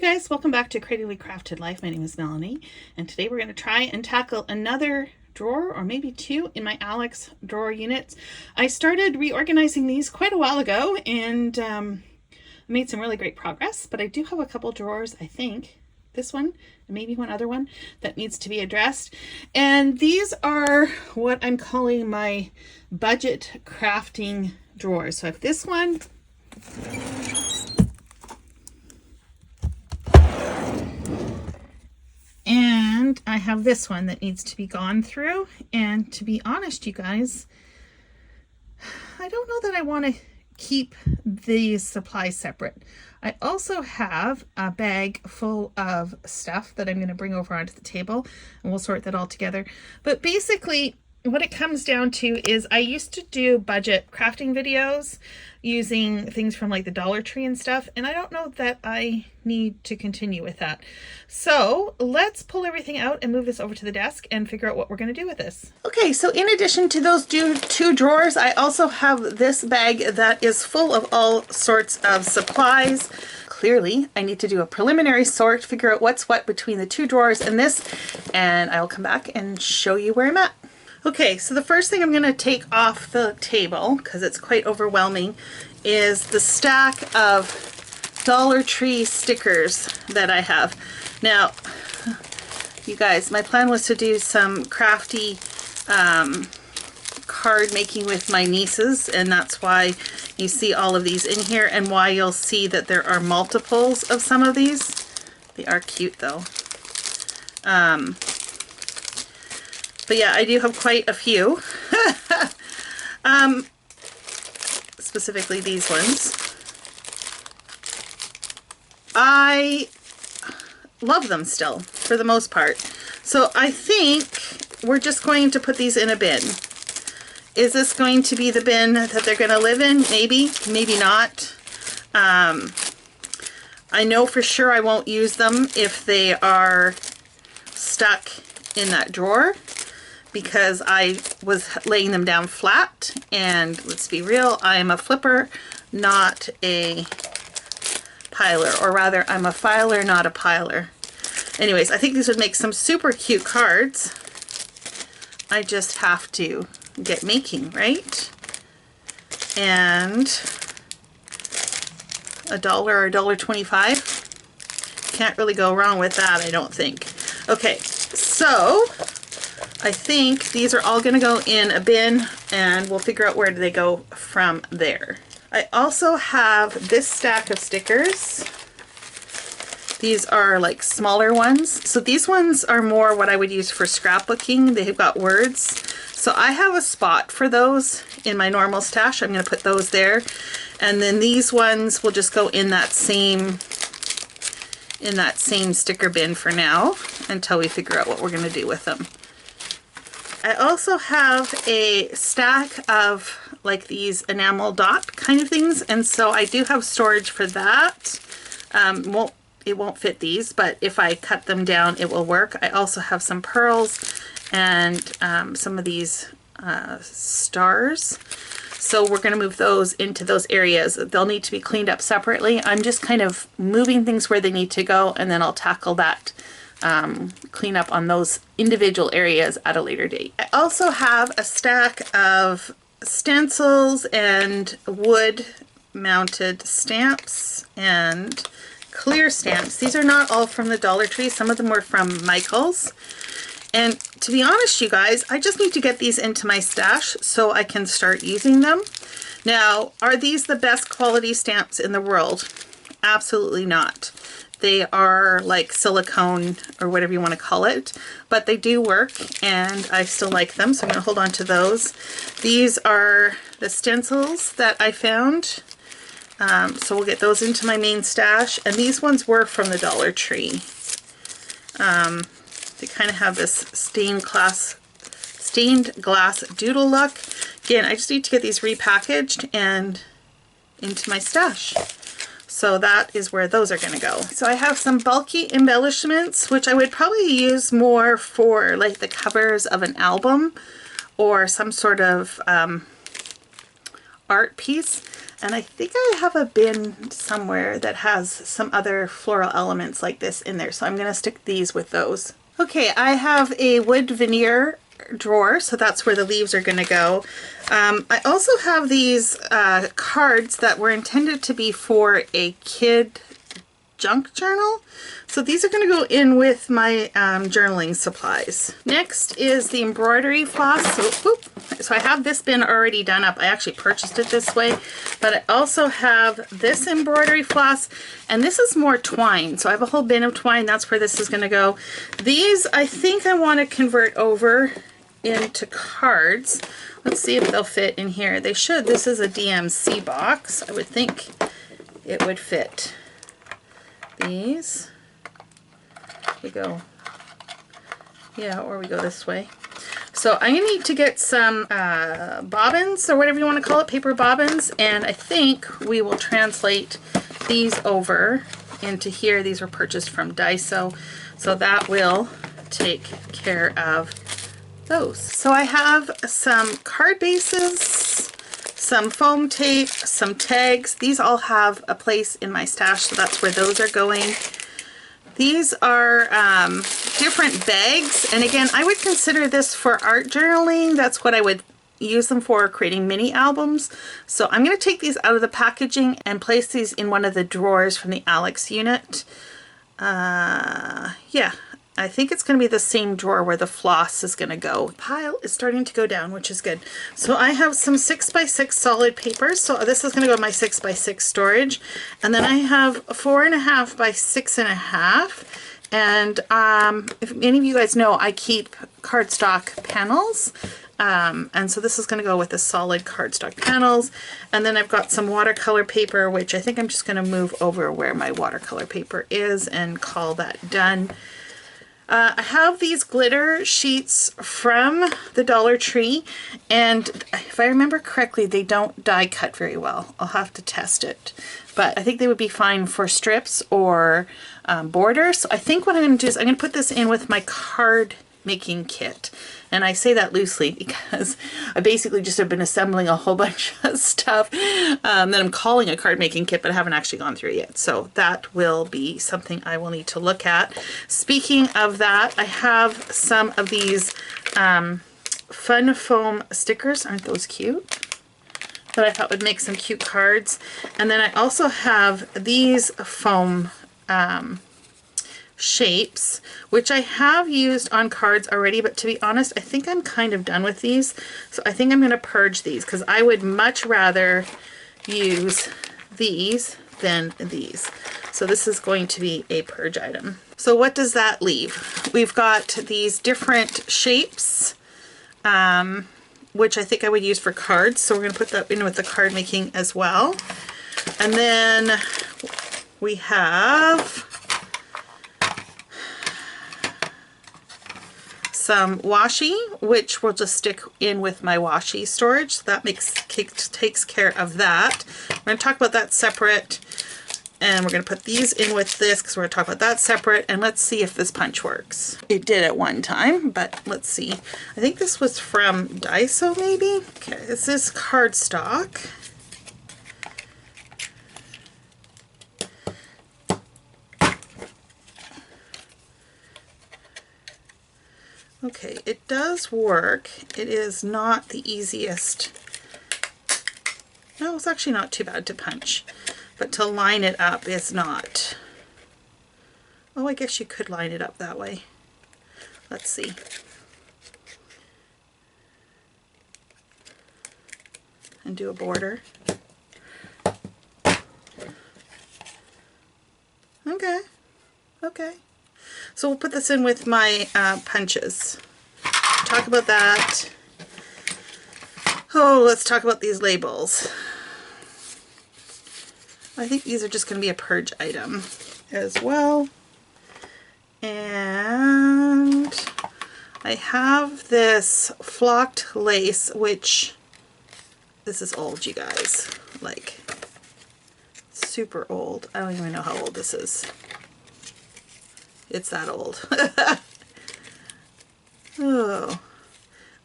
Hey guys, welcome back to Creatively Crafted Life. My name is Melanie, and today we're going to try and tackle another drawer, or maybe two, in my Alex drawer units. I started reorganizing these quite a while ago and made some really great progress, but I do have a couple drawers, I think, this one and maybe one other one, that needs to be addressed. And these are what I'm calling my budget crafting drawers. So I have this one. And I have this one that needs to be gone through. And to be honest, you guys, I don't know that I want to keep these supplies separate. I also have a bag full of stuff that I'm going to bring over onto the table, and we'll sort that all together. But basically, what it comes down to is I used to do budget crafting videos using things from like the Dollar Tree and stuff, and I don't know that I need to continue with that. So let's pull everything out and move this over to the desk and figure out what we're going to do with this. Okay, so in addition to those two drawers, I also have this bag that is full of all sorts of supplies. Clearly, I need to do a preliminary sort, figure out what's what between the two drawers and this, and I'll come back and show you where I'm at. Okay, so the first thing I'm going to take off the table, because it's quite overwhelming, is the stack of Dollar Tree stickers that I have. Now, you guys, my plan was to do some crafty card making with my nieces, and that's why you see all of these in here, and why you'll see that there are multiples of some of these. They are cute though. But yeah, I do have quite a few. Specifically these ones. I love them still, for the most part. So I think we're just going to put these in a bin. Is this going to be the bin that they're going to live in? Maybe, maybe not. I know for sure I won't use them if they are stuck in that drawer, because I was laying them down flat, and let's be real, I am a flipper, not a piler, or rather I'm a filer, not a piler. Anyways, I think these would make some super cute cards. I just have to get making, right? And $1 or $1.25. Can't really go wrong with that, I don't think. Okay, so I think these are all going to go in a bin, and we'll figure out where do they go from there. I also have this stack of stickers. These are like smaller ones. So these ones are more what I would use for scrapbooking. They've got words. So I have a spot for those in my normal stash. I'm going to put those there. And then these ones will just go in that same sticker bin for now, until we figure out what we're going to do with them. I also have a stack of like these enamel dot kind of things, and so I do have storage for that. It won't fit these, but if I cut them down it will work. I also have some pearls and some of these stars, so we're going to move those into those areas. They'll need to be cleaned up separately. I'm just kind of moving things where they need to go, and then I'll tackle that clean up on those individual areas at a later date. I also have a stack of stencils and wood mounted stamps and clear stamps. These are not all from the Dollar Tree. Some of them were from Michael's. And to be honest, you guys, I just need to get these into my stash so I can start using them. Now, are these the best quality stamps in the world? Absolutely not. They are like silicone or whatever you want to call it, but they do work and I still like them, so I'm going to hold on to those. These are the stencils that I found, so we'll get those into my main stash, and these ones were from the Dollar Tree. They kind of have this stained glass doodle look. Again, I just need to get these repackaged and into my stash. So that is where those are going to go. So I have some bulky embellishments, which I would probably use more for like the covers of an album or some sort of art piece. And I think I have a bin somewhere that has some other floral elements like this in there. So I'm going to stick these with those. Okay, I have a wood veneer drawer, so that's where the leaves are going to go. I also have these cards that were intended to be for a kid junk journal. So these are going to go in with my journaling supplies. Next is the embroidery floss. So I have this bin already done up. I actually purchased it this way, but I also have this embroidery floss, and this is more twine. So I have a whole bin of twine. That's where this is going to go. These I think I want to convert over into cards. Let's see if they'll fit in here. They should. This is a DMC box. I would think it would fit these. We go, yeah, or we go this way. So I need to get some bobbins, or whatever you want to call it, paper bobbins, and I think we will translate these over into here. These were purchased from Daiso, so that will take care of those. So I have some card bases, some foam tape, some tags. These all have a place in my stash, so that's where those are going. These are different bags, and again, I would consider this for art journaling. That's what I would use them for, creating mini albums. So I'm going to take these out of the packaging and place these in one of the drawers from the Alex unit. Yeah, I think it's going to be the same drawer where the floss is going to go. The pile is starting to go down, which is good. So I have some 6x6 solid paper. So this is going to go in my 6x6 storage. And then I have 4.5 by 6.5. And if any of you guys know, I keep cardstock panels. And so this is going to go with the solid cardstock panels. And then I've got some watercolor paper, which I think I'm just going to move over where my watercolor paper is and call that done. I have these glitter sheets from the Dollar Tree, and if I remember correctly, they don't die cut very well. I'll have to test it, but I think they would be fine for strips or borders. So I think what I'm going to do is I'm going to put this in with my card making kit. And I say that loosely because I basically just have been assembling a whole bunch of stuff that I'm calling a card making kit, but I haven't actually gone through it yet. So that will be something I will need to look at. Speaking of that, I have some of these fun foam stickers. Aren't those cute? That I thought would make some cute cards. And then I also have these foam shapes, which I have used on cards already, but to be honest, I think I'm kind of done with these. So I think I'm going to purge these because I would much rather use these than these. So this is going to be a purge item. So what does that leave? We've got these different shapes, which I think I would use for cards. So we're going to put that in with the card making as well. And then we have some washi, which will just stick in with my washi storage. So that takes care of that. We're going to talk about that separate, and we're going to put these in with this because we're going to talk about that separate, and let's see if this punch works. It did at one time, but let's see. I think this was from Daiso maybe? Okay, this is cardstock. Okay, it does work. It is not the easiest. No, it's actually not too bad to punch, but to line it up is not. Oh, I guess you could line it up that way. Let's see. And do a border. Okay, okay. So we'll put this in with my punches. Talk about that. Oh, let's talk about these labels. I think these are just going to be a purge item as well. And I have this flocked lace, which this is old, you guys. Like, super old. I don't even know how old this is. It's that old. Oh,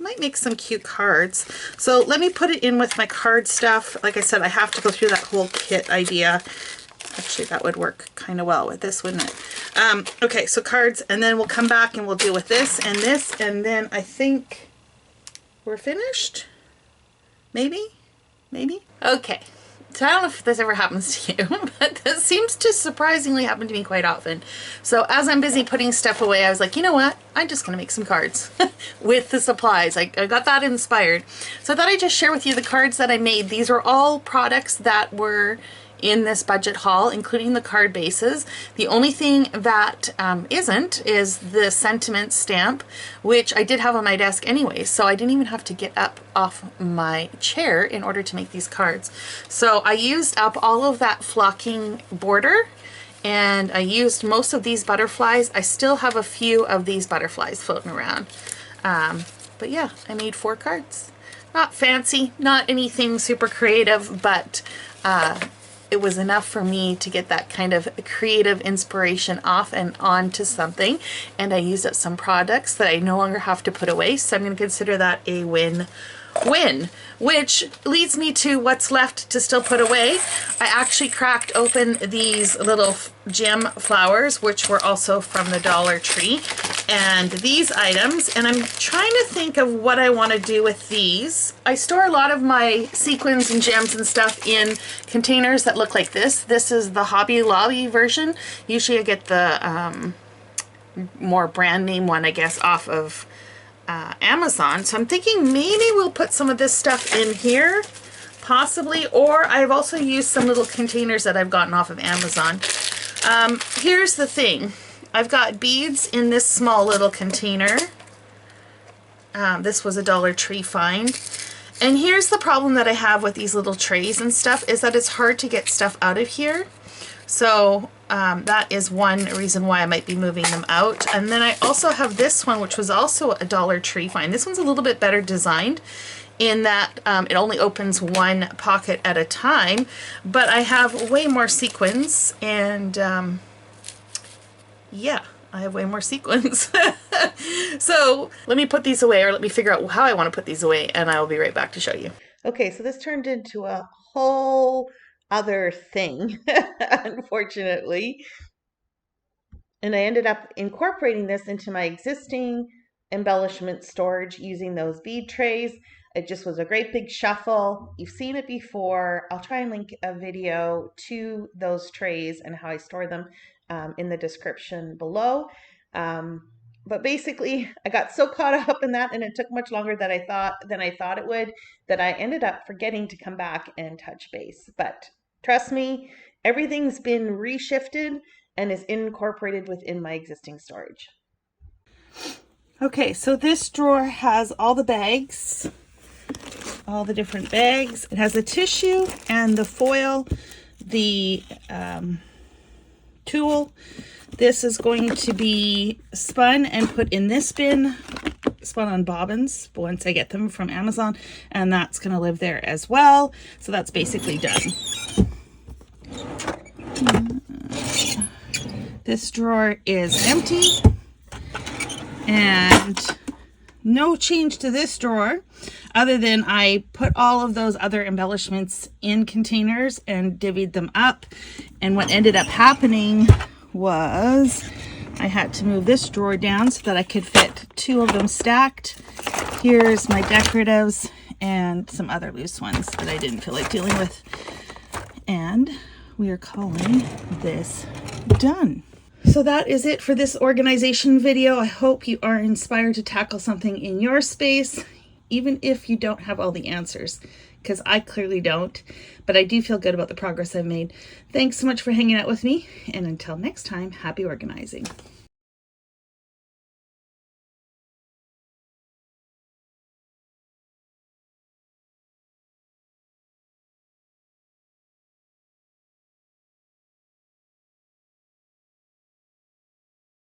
might make some cute cards. So let me put it in with my card stuff. Like I said, I have to go through that whole kit idea. Actually, that would work kind of well with this, wouldn't it? Okay, so cards, and then we'll come back and we'll deal with this, and then I think we're finished. Maybe? Okay. So I don't know if this ever happens to you, but this seems to surprisingly happen to me quite often. So as I'm busy putting stuff away, I was like, you know what? I'm just going to make some cards with the supplies. I got that inspired. So I thought I'd just share with you the cards that I made. These are all products that were in this budget haul, including the card bases. The only thing that isn't is the sentiment stamp, which I did have on my desk anyway, so I didn't even have to get up off my chair in order to make these cards. So I used up all of that flocking border, and I used most of these butterflies. I still have a few of these butterflies floating around. But yeah, I made 4 cards. Not fancy, not anything super creative, but it was enough for me to get that kind of creative inspiration off and onto something. And I used up some products that I no longer have to put away. So I'm going to consider that a win-win, which leads me to what's left to still put away. I actually cracked open these little gem flowers, which were also from the Dollar Tree, and these items, and I'm trying to think of what I want to do with these. I store a lot of my sequins and gems and stuff in containers that look like this. This is the Hobby Lobby version. Usually I get the more brand name one, I guess, off of Amazon. So I'm thinking maybe we'll put some of this stuff in here, possibly, or I've also used some little containers that I've gotten off of Amazon. Here's the thing. I've got beads in this small little container. This was a Dollar Tree find. And here's the problem that I have with these little trays and stuff, is that it's hard to get stuff out of here. So that is one reason why I might be moving them out. And then I also have this one, which was also a Dollar Tree find. This one's a little bit better designed in that it only opens one pocket at a time, but I have way more sequins, and yeah, I have way more sequins. So let me put these away, or let me figure out how I want to put these away, and I will be right back to show you. Okay, so this turned into a whole other thing, unfortunately. And I ended up incorporating this into my existing embellishment storage using those bead trays. It just was a great big shuffle. You've seen it before. I'll try and link a video to those trays and how I store them in the description below. But basically, I got so caught up in that, and it took much longer than I thought it would, that I ended up forgetting to come back and touch base. But trust me, everything's been reshifted and is incorporated within my existing storage. Okay, so this drawer has all the bags, all the different bags. It has the tissue and the foil, the tulle. This is going to be spun and put in this bin, spun on bobbins once I get them from Amazon, and that's going to live there as well. So that's basically done. This drawer is empty, and no change to this drawer other than I put all of those other embellishments in containers and divvied them up. And what ended up happening was I had to move this drawer down so that I could fit 2 of them stacked. Here's my decoratives and some other loose ones that I didn't feel like dealing with. And we are calling this done. So that is it for this organization video. I hope you are inspired to tackle something in your space, even if you don't have all the answers, because I clearly don't, but I do feel good about the progress I've made. Thanks so much for hanging out with me, and until next time, happy organizing.